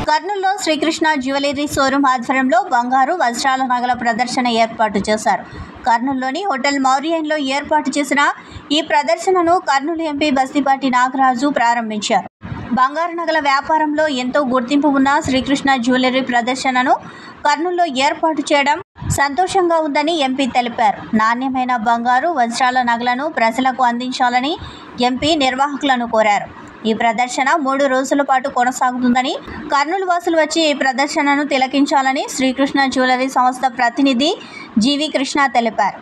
కర్నూలులో Srikrishna jewellery showroom ఆధ్వర్యంలో బంగారు వజ్రాల నగల ప్రదర్శన ఏర్పాటు చేశారు. కర్నూలులోని హోటల్ మౌర్యన్లో ఏర్పాటు చేసిన ఈ ప్రదర్శనను కర్నూలు ఎంపీ బస్తిపాటి నాగరాజు ప్రారంభించారు. బంగారు నగల వ్యాపారంలో ఎంతో గుర్తింపు ఉన్న శ్రీకృష్ణ జ్యువెలరీ ప్రదర్శనను కర్నూలులో ఏర్పాటు చేయడం సంతోషంగా ఉందని ఎంపీ తెలిపారు. నాణ్యమైన బంగారు వజ్రాల నగలను ప్రజలకు అందించాలని ఎంపీ నిర్వాహకులను కోరారు. ఈ ప్రదర్శన 3 రోజుల పాటు కొనసాగుతుందని, కర్నూలు వాసులు వచ్చి ఈ ప్రదర్శనను తిలకించాలని శ్రీకృష్ణ జ్యువెలరీ సంస్థ ప్రతినిధి జీవి కృష్ణ తెలిపారు.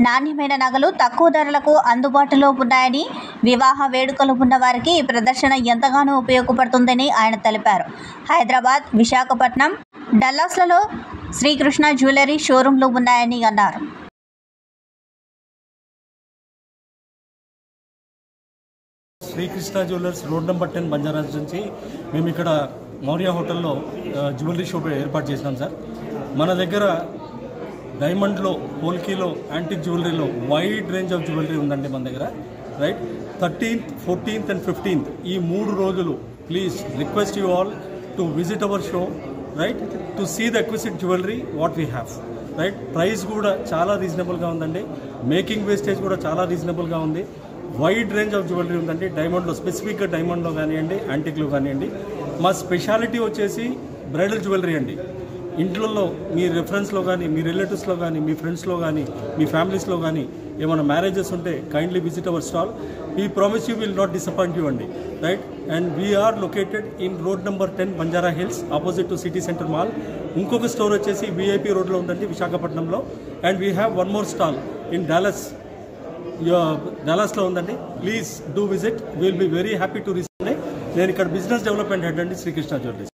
నాణ్యమైన నగలు తక్కువ ధరలకు అందుబాటులో ఉన్నాయని, వివాహ వేడుకలు ఉన్న వారికి ఈ ప్రదర్శన ఎంతగానో ఉపయోగపడుతుందని ఆయన తెలిపారు. హైదరాబాద్, విశాఖపట్నం, డల్లాస్లలో శ్రీకృష్ణ జ్యువెలరీ షోరూంలు ఉన్నాయని అన్నారు. శ్రీకృష్ణ జ్యువెలర్స్ రోడ్ నెంబర్ 10 బంజారాస్ నుంచి మేము ఇక్కడ మౌర్య హోటల్లో జ్యువెలరీ షాప్ ఏర్పాటు చేసినాం సార్. మన దగ్గర డైమండ్లో, పోల్కీలో, యాంటిక్ జ్యువెలరీలో వైడ్ రేంజ్ ఆఫ్ జ్యువెలరీ ఉందండి మన దగ్గర. Right, 13th, 14th and 15th ఈ 3 రోజులు please request you all to visit our show, right, to see the exquisite jewellery what we have. Right, price కూడా చాలా రీజనబుల్గా ఉందండి. మేకింగ్ వేస్టేజ్ కూడా చాలా రీజనబుల్గా ఉంది. వైడ్ రేంజ్ ఆఫ్ జ్యువెలరీ ఉందండి. డైమండ్లో, స్పెసిఫిక్గా డైమండ్లో కానివ్వండి, యాంటిక్లో కానివ్వండి. మా స్పెషాలిటీ వచ్చేసి బ్రైడల్ జ్యువెలరీ అండి. ఇంట్లో మీ రెఫరెన్స్లో కానీ, మీ రిలేటివ్స్లో కానీ, మీ ఫ్రెండ్స్లో కానీ, మీ ఫ్యామిలీస్లో కానీ ఏమైనా మ్యారేజెస్ ఉంటే kindly visit our stall. We promise you will not disappoint you అండి. Right, and we are located in road number 10 Banjara Hills, opposite to city centre mall. ఇంకొక స్టోర్ వచ్చేసి విఐపి రోడ్లో ఉందండి విశాఖపట్నంలో. And we have one more stall in డాలస్లో ఉందండి. Please do visit, will be very happy to receive. నేను ఇక్కడ business development head అండి శ్రీకృష్ణ జ్యువెలరీస్.